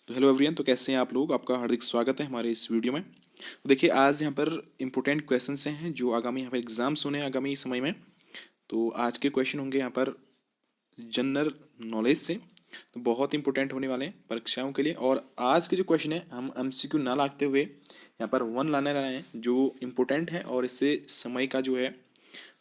तो hello everyone, तो कैसे हैं आप लोग। आपका हार्दिक स्वागत है हमारे इस वीडियो में। तो देखिए, आज यहाँ पर इम्पोर्टेंट क्वेश्चंस हैं जो आगामी यहाँ पर एग्जाम्स होने हैं आगामी समय में। तो आज के क्वेश्चन होंगे यहाँ पर जनरल नॉलेज से, तो बहुत इंपॉर्टेंट होने वाले हैं परीक्षाओं के लिए। और आज के जो क्वेश्चन है हम एमसीक्यू ना लाते हुए यहाँ पर वन लाने आए हैं जो इम्पोर्टेंट है, और इससे समय का जो है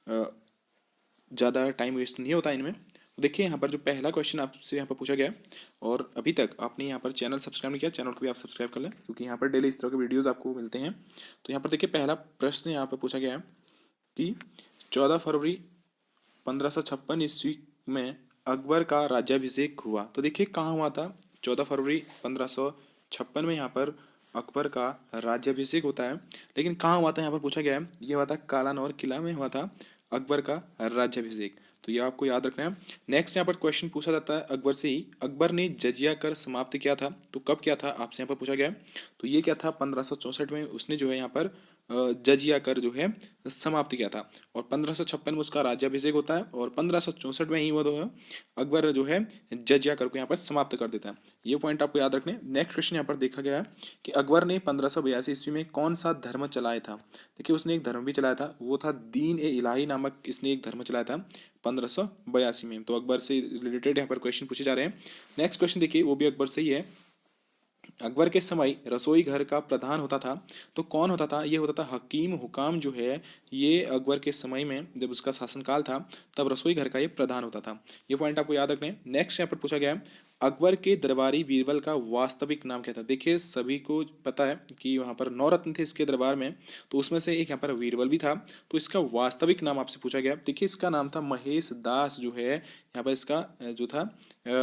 ज़्यादा टाइम वेस्ट नहीं होता इनमें। तो देखिए, यहाँ पर जो पहला क्वेश्चन आपसे यहाँ पर पूछा गया है, और अभी तक आपने यहाँ पर चैनल सब्सक्राइब नहीं किया, चैनल को भी आप सब्सक्राइब कर लें क्योंकि यहाँ पर डेली इस तरह के वीडियोस आपको मिलते हैं। तो यहाँ पर देखिए, पहला प्रश्न यहाँ पर पूछा गया है कि 14 फरवरी 1556 ईस्वी में अकबर का राज्याभिषेक हुआ। तो देखिए, कहाँ हुआ था। 14 फरवरी 1556 में यहाँ पर अकबर का राज्याभिषेक होता है, लेकिन कहाँ हुआ था यहाँ पर पूछा गया है। ये हुआ था कालानौर किला में हुआ था अकबर का राज्याभिषेक। तो ये आपको याद रखना है। नेक्स्ट यहाँ पर क्वेश्चन पूछा जाता है अकबर से ही, अकबर ने जजिया कर समाप्त किया था, तो कब किया था आपसे यहाँ पर पूछा गया है। तो ये क्या था, 1564 में उसने जो है यहाँ पर जजिया कर जो है समाप्त किया था, और 1556 में उसका राज्याभिषेक होता है, और 1564 में ही वो जो है अकबर जो है जजिया कर को यहाँ पर समाप्त कर देता है। ये पॉइंट आपको याद रखने। नेक्स्ट क्वेश्चन यहाँ पर देखा गया है कि अकबर ने 1582 ईस्वी में कौन सा धर्म चलाया था। देखिए, उसने एक धर्म भी चलाया था, वो था दीन ए इलाही नामक, इसने एक धर्म चलाया था 1582 में। तो अकबर से रिलेटेड यहाँ पर क्वेश्चन पूछे जा रहे हैं। नेक्स्ट क्वेश्चन देखिए, वो भी अकबर से ही है। अकबर के समय रसोई घर का प्रधान होता था, तो कौन होता था। ये होता था हकीम हुकाम जो है, ये अकबर के समय में जब उसका शासनकाल था तब रसोई घर का ये प्रधान होता था। ये पॉइंट आपको याद रखने हैं। नेक्स्ट यहाँ पर पूछा गया है अकबर के दरबारी बीरबल का वास्तविक नाम क्या था। देखिए, सभी को पता है कि वहाँ पर 9 रत्न थे इसके दरबार में, तो उसमें से एक यहाँ पर बीरबल भी था। तो इसका वास्तविक नाम आपसे पूछा गया। देखिए, इसका नाम था महेश दास जो है यहाँ पर इसका जो था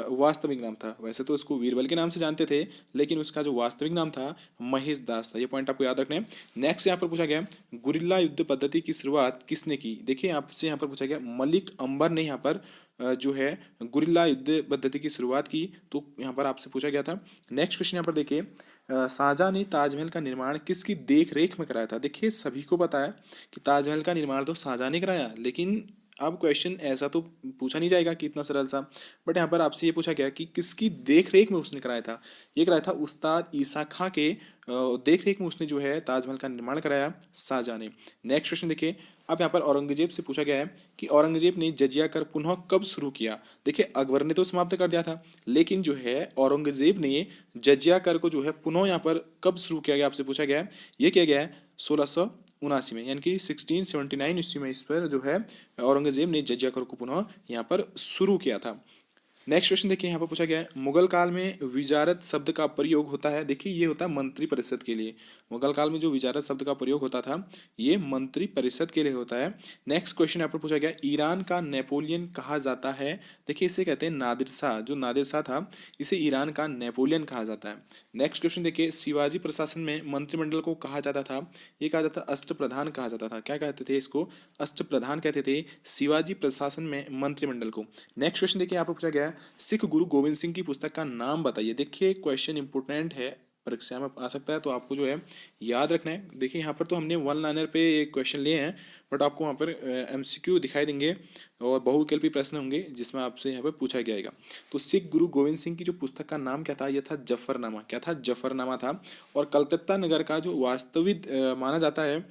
वास्तविक नाम था। वैसे तो इसको बीरबल के नाम से जानते थे, लेकिन उसका जो वास्तविक नाम था महेश दास था। ये पॉइंट आपको याद रखने हैं। नेक्स्ट यहाँ पर पूछा गया गुरिल्ला युद्ध पद्धति की शुरुआत किसने की। देखिए, आपसे यहाँ पर पूछा गया मलिक अंबर ने यहाँ पर जो है गुरिल्ला युद्ध पद्धति की शुरुआत की, तो यहाँ पर आपसे पूछा गया था। नेक्स्ट क्वेश्चन यहाँ पर देखिए, शाहजहां ने ताजमहल का निर्माण किसकी देख रेख में कराया था। देखिए, सभी को पता है कि ताजमहल का निर्माण तो शाहजहां ने कराया, लेकिन अब क्वेश्चन ऐसा तो पूछा नहीं जाएगा कि इतना सरल सा, बट यहाँ पर आपसे ये पूछा गया कि किसकी देख रेख में उसने कराया था। ये कराया था उस्ताद ईसा खां के देख रेख में उसने जो है ताजमहल का निर्माण कराया शाहजहां ने। नेक्स्ट क्वेश्चन देखिए, अब यहाँ पर औरंगजेब से पूछा गया है कि औरंगजेब ने जजिया कर पुनः कब शुरू किया। देखिए, अकबर ने तो समाप्त कर दिया था, लेकिन जो है औरंगजेब ने जजिया कर को जो है पुनः यहाँ पर कब शुरू किया गया आपसे पूछा गया है। ये किया गया है 1679 में, यानी कि 1679 ईस्वी में इस पर जो है औरंगजेब ने जजिया कर को पुनः यहाँ पर शुरू किया था। नेक्स्ट क्वेश्चन देखिए, यहाँ पर पूछा गया है मुगल काल में विजारत शब्द का प्रयोग होता है। देखिए, ये होता है मंत्री परिषद के लिए। मुगल काल में जो विजारत शब्द का प्रयोग होता था ये मंत्री परिषद के लिए होता है। नेक्स्ट क्वेश्चन यहाँ पर पूछा गया ईरान का नेपोलियन कहा जाता है। देखिए, इसे कहते हैं नादिर शाह। जो नादिर शाह था इसे ईरान का नेपोलियन कहा जाता है। नेक्स्ट क्वेश्चन देखिए, शिवाजी प्रशासन में मंत्रिमंडल को कहा जाता था। ये कहा जाता अष्टप्रधान कहा जाता था। क्या कहते थे इसको, अष्टप्रधान कहते थे शिवाजी प्रशासन में मंत्रिमंडल को। नेक्स्ट क्वेश्चन देखिए, यहाँ पर पूछा गया है सिख गुरु गोविंद सिंह की पुस्तक का नाम बताइए। देखिए, क्वेश्चन इंपोर्टेंट है, परीक्षा में आ सकता है, तो आपको जो है याद रखना है। देखिए, यहाँ पर तो हमने वन लाइनर पे एक क्वेश्चन लिए हैं, बट आपको वहाँ पर एमसीक्यू दिखाई देंगे और बहुविकल्पी प्रश्न होंगे जिसमें आपसे यहाँ पर पूछा जाएगा। तो सिख गुरु गोविंद सिंह की जो पुस्तक का नाम क्या था, यह था जफरनामा। क्या था, जफरनामा था। और कलकत्ता नगर का जो वास्तविक माना जाता है,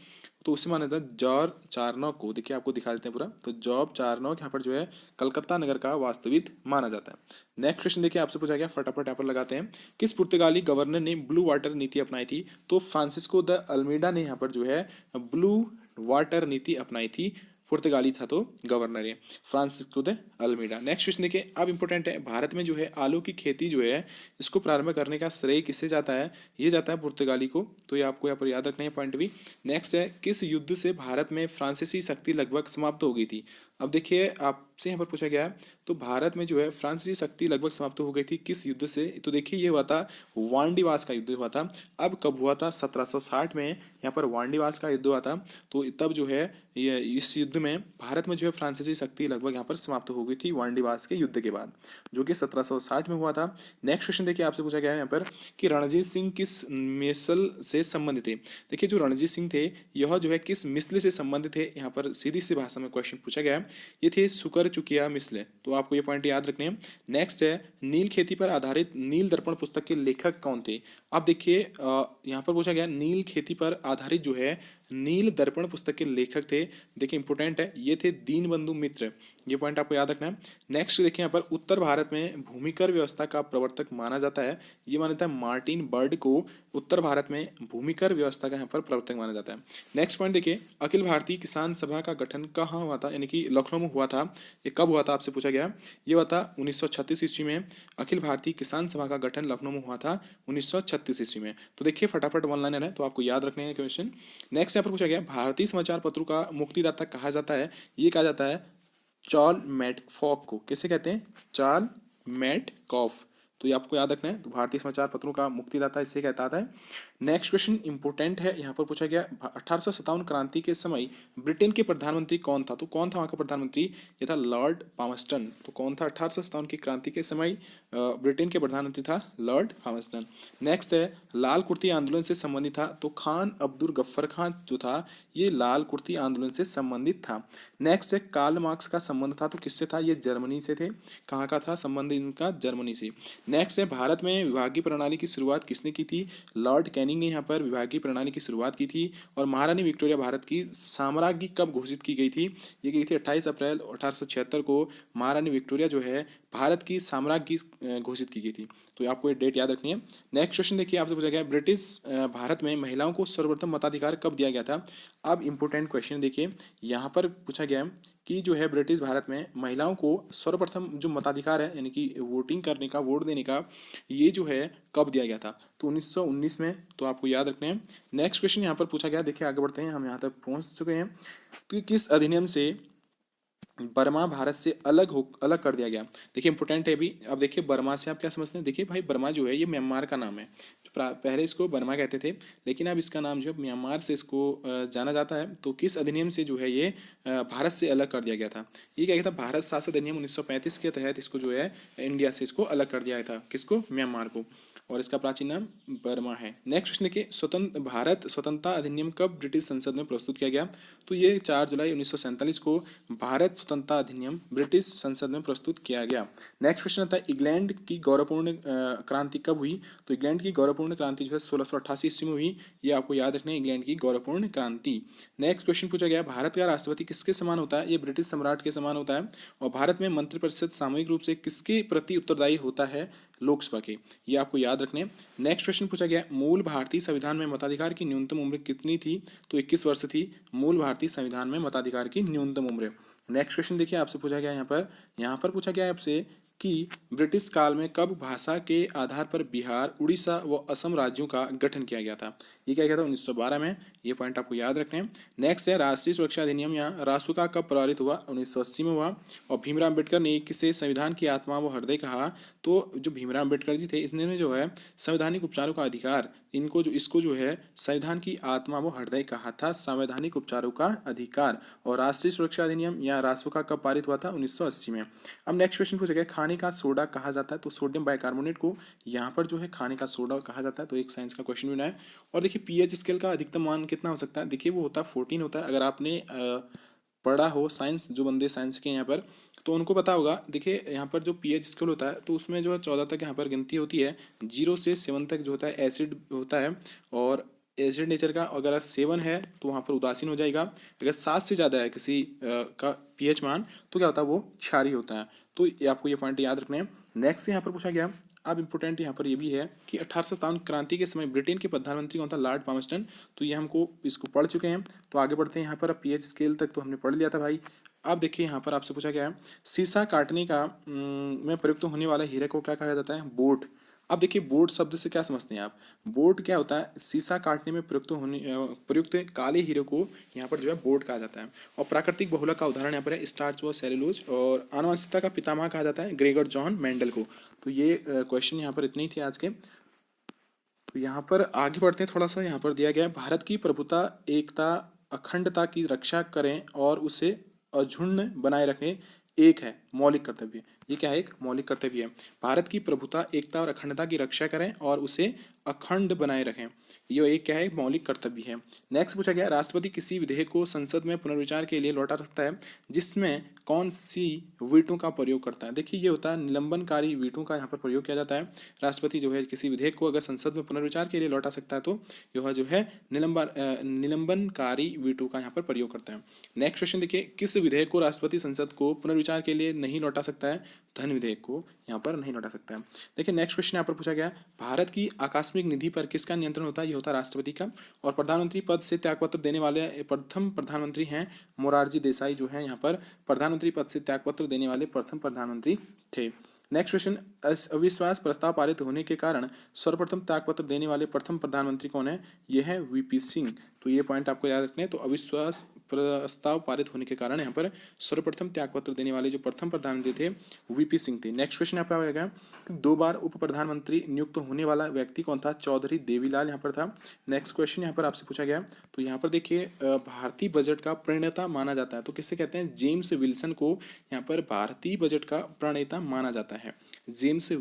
तो उसे माना जाता है जॉर्ज चारनॉक को। देखिए, आपको दिखा देते हैं पूरा। तो जॉर्ज चारनॉक यहाँ पर जो है कलकत्ता नगर का वास्तविक माना जाता है। नेक्स्ट क्वेश्चन देखिए, आपसे पूछा गया, फटाफट यहाँ पर लगाते हैं। किस पुर्तगाली गवर्नर ने ब्लू वाटर नीति अपनाई थी। तो फ्रांसिस्को द अल्मीडा ने यहाँ पर जो है ब्लू वाटर नीति अपनाई थी। पुर्तगाली था तो गवर्नर है Francisco de Almeida. Next question देखिए, अब इंपॉर्टेंट है, भारत में जो है आलू की खेती जो है इसको प्रारंभ करने का श्रेय किससे जाता है। ये जाता है पुर्तगाली को। तो ये आपको यहाँ पर याद रखना है पॉइंट भी। नेक्स्ट है, किस युद्ध से भारत में फ्रांसीसी शक्ति लगभग समाप्त हो गई थी। अब देखिए, आपसे यहाँ पर पूछा गया है, तो भारत में जो है फ्रांसीसी शक्ति लगभग समाप्त हो गई थी किस युद्ध से। तो देखिए, ये हुआ था वांडीवास का युद्ध हुआ था। अब कब हुआ था, 1760 में यहाँ पर वांडीवास का युद्ध हुआ था। तो तब जो है ये इस युद्ध में भारत में जो है फ्रांसीसी शक्ति लगभग यहाँ पर समाप्त हो गई थी वांडीवास के युद्ध के बाद, जो कि 1760 में हुआ था। नेक्स्ट क्वेश्चन देखिए, आपसे पूछा गया है यहाँ पर कि रणजीत सिंह किस मिसल से संबंधित थे। देखिए, जो रणजीत सिंह थे यह जो है किस मिसल से संबंधित थे। यहाँ पर सीधी सी भाषा में क्वेश्चन पूछा गया है। ये थे शुक्र कर चुकिया मिसले, तो आपको ये पॉइंट याद रखने हैं। नेक्स्ट है नील खेती पर आधारित नील दर्पण पुस्तक के लेखक कौन थे। आप देखिए यहाँ पर पूछा गया नील खेती पर आधारित जो है नील दर्पण पुस्तक के लेखक थे, देखिए इंपॉर्टेंट है, ये थे दीनबंधु मित्र, ये पॉइंट आपको याद रखना है। नेक्स्ट देखिए यहाँ पर उत्तर भारत में भूमिकर व्यवस्था का प्रवर्तक माना जाता है, ये माना जाता है मार्टिन बर्ड को उत्तर भारत में भूमिकर व्यवस्था का यहाँ पर प्रवर्तक माना जाता है। नेक्स्ट पॉइंट देखिए अखिल भारतीय किसान सभा का गठन कहाँ हुआ था, यानी कि लखनऊ में हुआ था, ये कब हुआ था आपसे पूछा गया, ये हुआ था 1936 ईस्वी में। अखिल भारतीय किसान सभा का गठन लखनऊ में हुआ था 1936 ईस्वी में। तो देखिए फटाफट वन लाइनर है, तो आपको याद रखने हैं क्वेश्चन। नेक्स्ट यहाँ पर पूछा गया भारतीय समाचार पत्रों का मुक्तिदाता कहा जाता है, ये कहा जाता है चार्ल मैडकॉफ को, किसे कहते हैं, चार्ल मैडकॉफ, तो ये आपको याद रखना है। तो भारतीय समाचार पत्रों का मुक्तिदाता इससे कहता है। नेक्स्ट क्वेश्चन इंपोर्टेंट है, यहाँ पर पूछा गया 1857 क्रांति के समय ब्रिटेन के प्रधानमंत्री कौन था, तो कौन था वहाँ का प्रधानमंत्री, ये था लॉर्ड पामस्टन। तो कौन था 1857 की क्रांति के समय ब्रिटेन के प्रधानमंत्री था लॉर्ड पामस्टन। नेक्स्ट है लाल कुर्ती आंदोलन से संबंधित था, तो खान अब्दुल गफ्फर खान जो था ये लाल कुर्ती आंदोलन से संबंधित था। नेक्स्ट है कार्ल मार्क्स का संबंध था, तो किससे था, ये जर्मनी से थे, कहाँ का था संबंध इनका, जर्मनी से। नेक्स्ट है भारत में विभागीय प्रणाली की शुरुआत किसने की थी, लॉर्ड कैनिंग ने यहाँ पर विभागीय प्रणाली की शुरुआत की थी। और महारानी विक्टोरिया भारत की साम्राज्ञी कब घोषित की गई थी, ये की थी 28 अप्रैल 1876 को महारानी विक्टोरिया जो है भारत की साम्राज्ञी घोषित की गई थी, तो आपको ये डेट याद रखनी है। नेक्स्ट क्वेश्चन देखिए आपसे पूछा गया ब्रिटिश भारत में महिलाओं को सर्वप्रथम मताधिकार कब दिया गया था। अब इंपोर्टेंट क्वेश्चन देखिए यहाँ पर पूछा गया है कि जो है ब्रिटिश भारत में महिलाओं को सर्वप्रथम जो मताधिकार है यानी कि वोटिंग करने का, वोट देने का, ये जो है कब दिया गया था, तो 1919 में, तो आपको याद रखने हैं। नेक्स्ट क्वेश्चन यहाँ पर पूछा गया, देखिए आगे बढ़ते हैं, हम यहाँ तक पहुँच चुके हैं। तो किस अधिनियम से बर्मा भारत से अलग कर दिया गया, देखिए इंपोर्टेंट है भी। अब देखिए बर्मा से आप क्या समझते हैं, देखिए भाई बर्मा जो है ये म्यांमार का नाम है, पहले इसको बर्मा कहते थे, लेकिन अब इसका नाम जो है म्यांमार से इसको जाना जाता है। तो किस अधिनियम से जो है ये भारत से अलग कर दिया गया था, ये क्या था, भारत शासन अधिनियम 1935 के तहत इसको जो है इंडिया से इसको अलग कर दिया था, किसको, म्यांमार को, और इसका प्राचीन नाम बर्मा है। नेक्स्ट क्वेश्चन देखिए स्वतंत्र भारत स्वतंत्रता अधिनियम कब ब्रिटिश संसद में प्रस्तुत किया गया, तो ये 4 जुलाई 1947 को भारत स्वतंत्रता अधिनियम ब्रिटिश संसद में प्रस्तुत किया गया। नेक्स्ट क्वेश्चन आता है इंग्लैंड की गौरवपूर्ण क्रांति कब हुई, तो इंग्लैंड की गौरवपूर्ण क्रांति जो है 1688 ईस्वी में हुई, ये आपको याद रखना है इंग्लैंड की गौरवपूर्ण क्रांति। नेक्स्ट क्वेश्चन पूछा गया भारत का राष्ट्रपति किसके समान होता है, ये ब्रिटिश सम्राट के समान होता है। और भारत में मंत्रिपरिषद सामूहिक रूप से किसके प्रति उत्तरदायी होता है, लोकसभा के, ये आपको याद रखने। नेक्स्ट क्वेश्चन पूछा गया मूल भारतीय संविधान में मताधिकार की न्यूनतम उम्र कितनी थी, तो 21 वर्ष थी मूल भारतीय संविधान में मताधिकार की न्यूनतम उम्र। नेक्स्ट क्वेश्चन देखिए आपसे पूछा गया यहाँ पर पूछा गया आपसे कि ब्रिटिश काल में कब भाषा के आधार पर बिहार, उड़ीसा व असम राज्यों का गठन किया गया था, ये क्या किया था 1912 में, ये पॉइंट आपको याद रखने हैं। नेक्स्ट है राष्ट्रीय सुरक्षा अधिनियम या रासुका कब प्रभावित हुआ, 1980 में हुआ। और भीमराव अम्बेडकर ने किसे संविधान की आत्मा व हृदय कहा, तो जो भीमराव अम्बेडकर जी थे इसने जो है संवैधानिक उपचारों का अधिकार, इसको जो है संविधान की आत्मा व हृदय कहा था, संवैधानिक उपचारों का अधिकार। और राष्ट्रीय सुरक्षा अधिनियम या रासुका कब पारित हुआ था, 1980 में। अब नेक्स्ट क्वेश्चन पूछा गया खाने का सोडा कहा जाता है, तो सोडियम बाइकार्बोनेट को यहाँ पर जो है खाने का सोडा कहा जाता है, तो एक साइंस का क्वेश्चन भी बनाया। और देखिए पीएच स्केल का अधिकतम मान कितना हो सकता है, देखिए वो होता है 14 होता है। अगर आपने पढ़ा हो साइंस, जो बंदे साइंस के यहाँ पर, तो उनको पता होगा। देखिए यहाँ पर जो पीएच स्केल होता है तो उसमें जो है 14 तक यहाँ पर गिनती होती है, 0 से 7 तक जो होता है एसिड होता है, और एसिड नेचर का अगर 7 है तो वहाँ पर उदासीन हो जाएगा। अगर 7 से ज़्यादा है किसी का पीएच मान तो क्या होता है, वो क्षारीय होता है। तो ये आपको ये पॉइंट याद रखने हैं। नेक्स्ट यहाँ पर पूछा गया, अब इम्पोर्टेंट यहाँ पर ये भी है कि 1857 क्रांति के समय ब्रिटेन के प्रधानमंत्री कौन था, लॉर्ड पामस्टन। तो ये हमको इसको पढ़ चुके हैं। तो आगे बढ़ते हैं यहाँ पर, पीएच स्केल तक तो हमने पढ़ लिया था भाई। अब देखिए यहाँ पर आपसे पूछा गया है शीशा काटने का में प्रयुक्त होने वाला हीरे को क्या कहा जाता है, बोट। अब देखिए बोट शब्द से क्या समझते हैं आप, बोट क्या होता है, शीशा काटने में प्रयुक्त काले हीरे को यहाँ पर जो है बोट कहा जाता है। और प्राकृतिक बहुलक का उदाहरण यहाँ पर है स्टार्च व सेलुलोज। और आनुवंशिकता का पितामह कहा जाता है ग्रेगर जॉन मेंडल को। तो ये क्वेश्चन यहाँ पर इतने ही थे आज के। तो यहाँ पर आगे बढ़ते हैं, थोड़ा सा यहाँ पर दिया गया है भारत की प्रभुता, एकता, अखंडता की रक्षा करें और उसे अक्षुण्ण बनाए रखें, एक है। मौलिक कर्तव्य। ये क्या है? एक मौलिक कर्तव्य है। भारत की प्रभुता, एकता और अखंडता की रक्षा करें और उसे अखंड बनाए रखें। ये एक क्या है? मौलिक कर्तव्य है। नेक्स्ट पूछा गया, राष्ट्रपति किसी विधेयक को संसद में पुनर्विचार के लिए लौटा सकता है जिसमें कौन सी वीटो का प्रयोग करता है? देखिए ये होता है निलंबनकारी वीटो का यहाँ पर प्रयोग किया जाता है। राष्ट्रपति जो है किसी विधेयक को अगर संसद में पुनर्विचार के लिए लौटा सकता है तो यह जो है निलंबनकारी वीटो का यहाँ पर प्रयोग करता है। नेक्स्ट क्वेश्चन देखिए, किस विधेयक को राष्ट्रपति संसद को पुनर्विचार के लिए नहीं लौटा सकता है? धन विधेयक को यहाँ पर नहीं लौटा सकता है। देखिए नेक्स्ट क्वेश्चन यहाँ पर पूछा गया, भारत की आकस्मिक निधि पर किसका नियंत्रण होता है? ये होता है राष्ट्रपति का। और प्रधानमंत्री पद से त्यागपत्र देने वाले प्रथम प्रधानमंत्री हैं मोरारजी देसाई, जो है यहाँ पर प्रधानमंत्री पद से त्यागपत्र देने वाले प्रथम प्रधानमंत्री थे। नेक्स्ट क्वेश्चन, अविश्वास प्रस्ताव पारित होने के कारण सर्वप्रथम त्यागपत्र देने वाले प्रथम प्रधानमंत्री कौन है? यह है वीपी सिंह। तो ये पॉइंट आपको याद रखने हैं। तो अविश्वास प्रस्ताव पारित होने के कारण यहाँ पर सर्वप्रथम त्यागपत्र देने वाले जो प्रथम प्रधानमंत्री थे वीपी सिंह थे। नेक्स्ट क्वेश्चन यहाँ पर आएगा कि 2 बार उप प्रधानमंत्री नियुक्त होने वाला व्यक्ति कौन था? चौधरी देवीलाल यहाँ पर था। नेक्स्ट क्वेश्चन यहाँ पर आपसे पूछा गया, तो यहाँ पर देखिए भारतीय बजट का प्रणेता माना जाता है तो किससे कहते हैं? जेम्स विल्सन को यहाँ पर भारतीय बजट का प्रणेता माना जाता है, जेम्स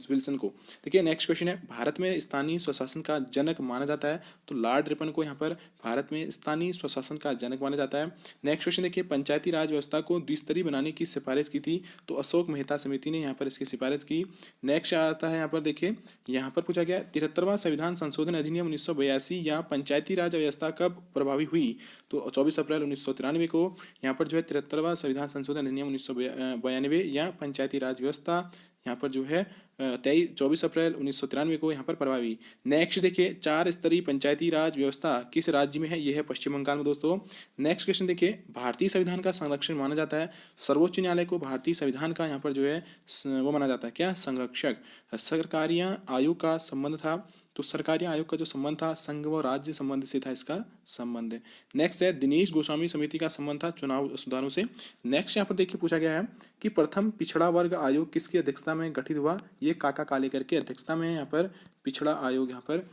विल्सन को। देखिए नेक्स्ट क्वेश्चन है, भारत में स्थानीय स्वशासन का जनक माना जाता है तो लॉर्ड रिपन को यहाँ पर भारत में स्थानीय स्वशासन का जनक माना जाता है। नेक्स्ट क्वेश्चन देखिए, पंचायती राज व्यवस्था को द्विस्तरीय बनाने की सिफारिश की थी तो अशोक मेहता समिति ने यहाँ पर इसकी सिफारिश की। नेक्स्ट आता है यहाँ पर देखिए, यहाँ पर पूछा गया 73वां संविधान संशोधन अधिनियम 1982 या पंचायती राज व्यवस्था कब प्रभावी हुई? तो 24 अप्रैल 1993 को यहाँ पर जो है 73वां संविधान संशोधन अधिनियम 1992 या पंचायती राज व्यवस्था यहाँ पर जो है 24 अप्रैल 1993 को यहाँ पर प्रभावी। नेक्स्ट देखिए, 4 स्तरीय पंचायती राज व्यवस्था किस राज्य में है? यह है पश्चिम बंगाल में दोस्तों। नेक्स्ट क्वेश्चन देखिए, भारतीय संविधान का संरक्षण माना जाता है, सर्वोच्च न्यायालय को भारतीय संविधान का यहाँ पर जो है वो माना जाता है क्या? संरक्षक। सरकारियाँ आयोग का संबंध था तो सरकारी आयोग का जो संबंध था संघ व राज्य संबंध से था इसका संबंध। नेक्स्ट है, दिनेश गोस्वामी समिति का संबंध था चुनाव सुधारों से। नेक्स्ट यहाँ पर देखिए पूछा गया है कि प्रथम पिछड़ा वर्ग आयोग किसकी अध्यक्षता में गठित हुआ? ये काका कालेकर की अध्यक्षता में यहाँ पर पिछड़ा आयोग यहाँ पर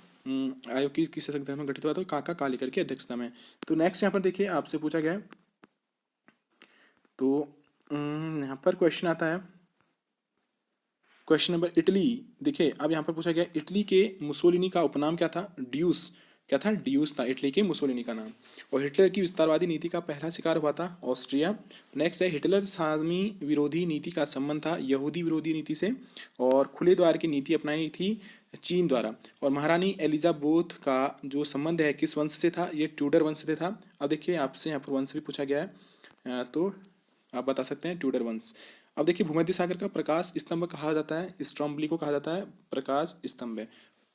आयोग की किस अध्यक्षता में गठित हुआ? तो काका कालेकर की अध्यक्षता में। तो नेक्स्ट यहाँ पर देखिए आपसे पूछा गया, तो यहाँ पर क्वेश्चन आता है क्वेश्चन नंबर, इटली। देखिए अब यहाँ पर पूछा गया, इटली के मुसोलिनी का उपनाम क्या था? ड्यूस। क्या था? ड्यूस था इटली के मुसोलिनी का नाम। और हिटलर की विस्तारवादी नीति का पहला शिकार हुआ था ऑस्ट्रिया। नेक्स्ट है, हिटलर सामी विरोधी नीति का संबंध था यहूदी विरोधी नीति से और खुले द्वार की नीति अपनाई थी चीन द्वारा। और महारानी एलिजाबेथ का जो संबंध है किस वंश से था? ये ट्यूडर वंश से था। अब देखिए आपसे यहाँ पर वंश भी पूछा गया है तो आप बता सकते हैं ट्यूडर वंश। अब देखिए, भूमध्य सागर का प्रकाश स्तंभ कहा जाता है, स्ट्रोम्बली को कहा जाता है प्रकाश स्तंभ।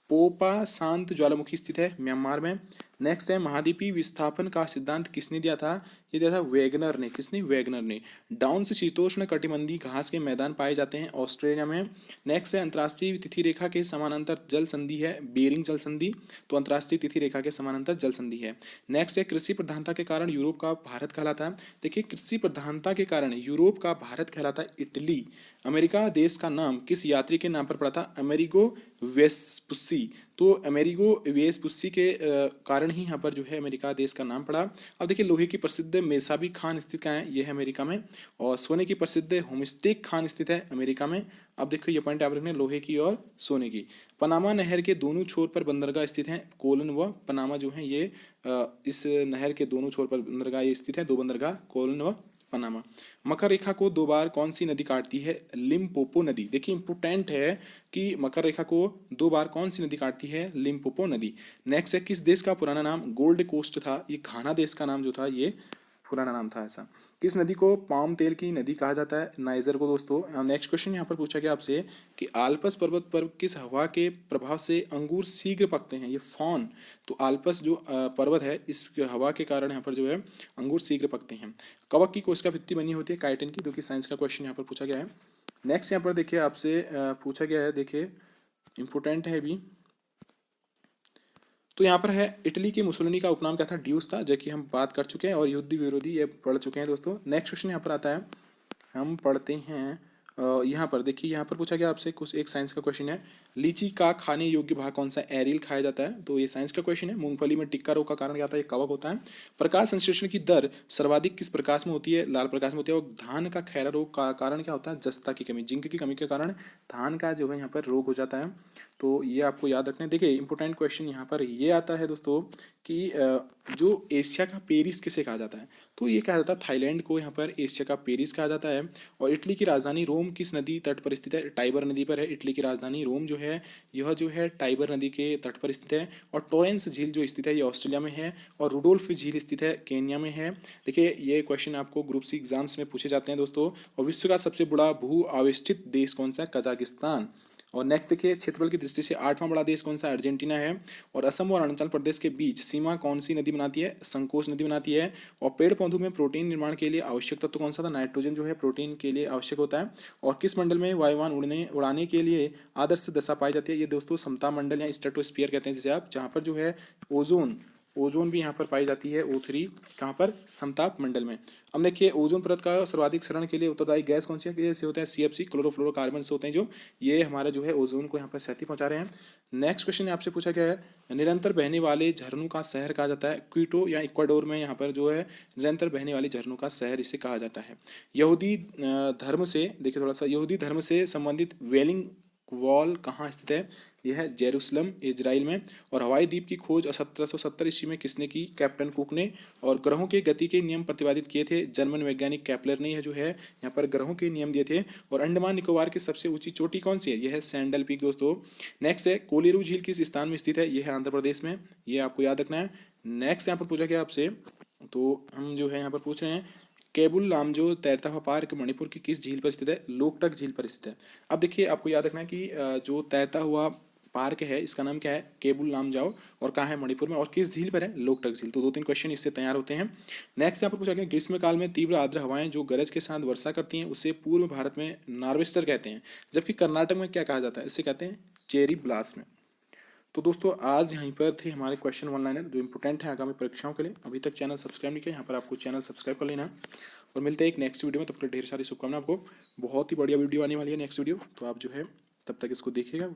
पोपा शांत ज्वालामुखी स्थित है म्यांमार में। नेक्स्ट है, महाद्वीपीय विस्थापन का सिद्धांत किसने दिया था? ये दिया था वेगनर ने। किसने? वेगनर ने। डाउन से शीतोष्ण कटिबंधीय घास के मैदान पाए जाते हैं ऑस्ट्रेलिया में। नेक्स्ट है, अंतर्राष्ट्रीय तिथि रेखा के समानांतर जल संधि है बेरिंग जल संधि। तो अंतर्राष्ट्रीय तिथि रेखा के समानांतर जल संधि है। नेक्स्ट है, कृषि प्रधानता के कारण यूरोप का भारत कहलाता है। देखिए कृषि प्रधानता के कारण यूरोप का भारत कहलाता है इटली। अमेरिका देश का नाम किस यात्री के नाम पर पड़ा था? अमेरिगो वेस्पुस्सी। तो अमेरिगो वेस्पुस्सी के कारण ही यहाँ पर जो है अमेरिका देश का नाम पड़ा। अब देखिए, लोहे की प्रसिद्ध मेसाबी खान स्थित कहाँ है? ये है अमेरिका में। और सोने की प्रसिद्ध होमस्टेक खान स्थित है अमेरिका में। अब देखो ये पॉइंट आप रखने, लोहे की और सोने की। पनामा नहर के दोनों छोर पर बंदरगाह स्थित हैं, कोलन व पनामा जो है ये इस नहर के दोनों छोर पर बंदरगाह ये स्थित है, 2 बंदरगाह कोलन व पनामा। मकर रेखा को 2 बार कौन सी नदी काटती है? लिम्पोपो नदी। देखिए इंपोर्टेंट है कि मकर रेखा को 2 बार कौन सी नदी काटती है? लिम्पोपो नदी। नेक्स्ट है, किस देश का पुराना नाम गोल्ड कोस्ट था? ये घाना देश का नाम जो था ये पुराना नाम था ऐसा। किस नदी को पाम तेल की नदी कहा जाता है? नाइजर को दोस्तों। नेक्स्ट क्वेश्चन यहाँ पर पूछा गया आपसे कि आल्पस पर्वत पर किस हवा के प्रभाव से अंगूर शीघ्र पकते हैं? ये फॉन। तो आल्पस जो पर्वत है इस हवा के कारण यहाँ पर जो है अंगूर शीघ्र पकते हैं। कवक की कोशिका भित्ति बनी होती है काइटिन की, जो कि साइंस का क्वेश्चन यहाँ पर पूछा गया है। नेक्स्ट यहाँ पर देखिए आपसे पूछा गया है, देखिए इंपोर्टेंट है अभी। तो यहाँ पर है, इटली के मुसोलिनी का उपनाम क्या था? ड्यूस था, जो कि हम बात कर चुके हैं और युद्ध विरोधी ये पढ़ चुके हैं दोस्तों। नेक्स्ट क्वेश्चन यहाँ पर आता है, हम पढ़ते हैं यहाँ पर देखिए, यहाँ पर पूछा गया आपसे कुछ एक साइंस का क्वेश्चन है। लीची का खाने योग्य भाग कौन सा? एरियल खाया जाता है। तो ये साइंस का क्वेश्चन है। मूंगफली में टिक्का रोग का कारण क्या आता है? ये कवक होता है। प्रकाश संश्लेषण की दर सर्वाधिक किस प्रकाश में होती है? लाल प्रकाश में होती है। और धान का खैरा रोग का कारण क्या होता है? जस्ता की कमी, जिंक की कमी के कारण धान का जो है यहाँ पर रोग हो जाता है। तो ये आपको याद रखना है। देखिए इंपॉर्टेंट क्वेश्चन यहाँ पर ये आता है दोस्तों कि जो एशिया का पेरिस किसे कहा जाता है? तो ये कहा जाता है थाईलैंड को यहाँ पर एशिया का पेरिस कहा जाता है। और इटली की राजधानी रोम किस नदी तट पर स्थित है? टाइबर नदी पर है। इटली की राजधानी रोम जो है यह जो है टाइबर नदी के तट पर स्थित है। और टोरेंस झील जो स्थित है ये ऑस्ट्रेलिया में है। और रुडोल्फ झील स्थित है केन्या में है। देखिए ये क्वेश्चन आपको ग्रुप सी एग्जाम्स में पूछे जाते हैं दोस्तों। और विश्व का सबसे बड़ा भू आवेष्टित देश कौन सा है? कजाकिस्तान। और नेक्स्ट देखिए क्षेत्रफल की दृष्टि से 8वां बड़ा देश कौन सा? अर्जेंटीना है। और असम और अरुणाचल प्रदेश के बीच सीमा कौन सी नदी बनाती है? संकोच नदी बनाती है। और पेड़ पौधों में प्रोटीन निर्माण के लिए आवश्यक तत्व कौन सा था? नाइट्रोजन जो है प्रोटीन के लिए आवश्यक होता है। और किस मंडल में वायुयान उड़ाने के लिए आदर्श दशा पाई जाती है? ये दोस्तों समता मंडल या स्ट्रेटोस्फीयर कहते हैं जिसे आप, जहाँ पर जो है ओजोन भी यहाँ पर पाई जाती है। O3 कहाँ पर? समताप मंडल में। अब देखिए ओजोन परत का सर्वाधिक क्षरण के लिए उत्तरदायी गैस कौन सी है? से होता है CFC, क्लोरोफ्लोरोकार्बन से होते हैं जो ये हमारा जो है ओजोन को यहाँ पर क्षति पहुंचा रहे हैं। नेक्स्ट क्वेश्चन आपसे पूछा गया है निरंतर बहने वाले झरनों का शहर कहा जाता है? क्विटो या इक्वाडोर में यहाँ पर जो है निरंतर बहने वाले झरनों का शहर इसे कहा जाता है। यहूदी धर्म से देखिए थोड़ा सा, यहूदी धर्म से संबंधित वेलिंग वॉल कहाँ स्थित है? यह है जेरूसलम इजराइल में। और हवाई द्वीप की खोज 1770 ईस्वी में किसने की? कैप्टन कुक ने। और ग्रहों के गति के नियम प्रतिपादित किए थे जर्मन वैज्ञानिक केपलर ने, यह जो है यहाँ पर ग्रहों के नियम दिए थे। और अंडमान निकोबार की सबसे ऊंची चोटी कौन सी है? यह है सैंडल पीक दोस्तों। नेक्स्ट है कोलेरू झील किस स्थान में स्थित है? यह है आंध्र प्रदेश में। ये आपको याद रखना है। नेक्स्ट यहाँ पर पूछा गया आपसे, तो हम जो है यहाँ पर पूछ रहे हैं केबुल लामजो तैरता हुआ पार्क मणिपुर की किस झील पर स्थित है? लोकटक झील पर स्थित है। अब देखिए आपको याद रखना है कि जो तैरता हुआ पार्क है इसका नाम क्या है? केबुल लामजाओ। और कहाँ है? मणिपुर में। और किस झील पर है? लोकटक झील। तो 2-3 क्वेश्चन इससे तैयार होते हैं। नेक्स्ट यहाँ पर पूछा गया ग्रीष्मकाल में तीव्र आर्द्र हवाएं जो गरज के साथ वर्षा करती हैं उसे पूर्व भारत में नार्वेस्टर कहते हैं, जबकि कर्नाटक में क्या कहा जाता है? इसे कहते हैं चेरी ब्लास्म। तो दोस्तों आज यहीं पर थे हमारे क्वेश्चन 1 लाइनर जो इंपॉर्टेंट है आगामी परीक्षाओं के लिए। अभी तक चैनल सब्सक्राइब नहीं किया, यहाँ पर आपको चैनल सब्सक्राइब कर लेना है। और मिलते हैं एक नेक्स्ट वीडियो में, तब तक ढेर सारी शुभकामनाएं। आपको बहुत ही बढ़िया वीडियो आने वाली है नेक्स्ट वीडियो, तो आप जो है तब तक इसको देखिएगा।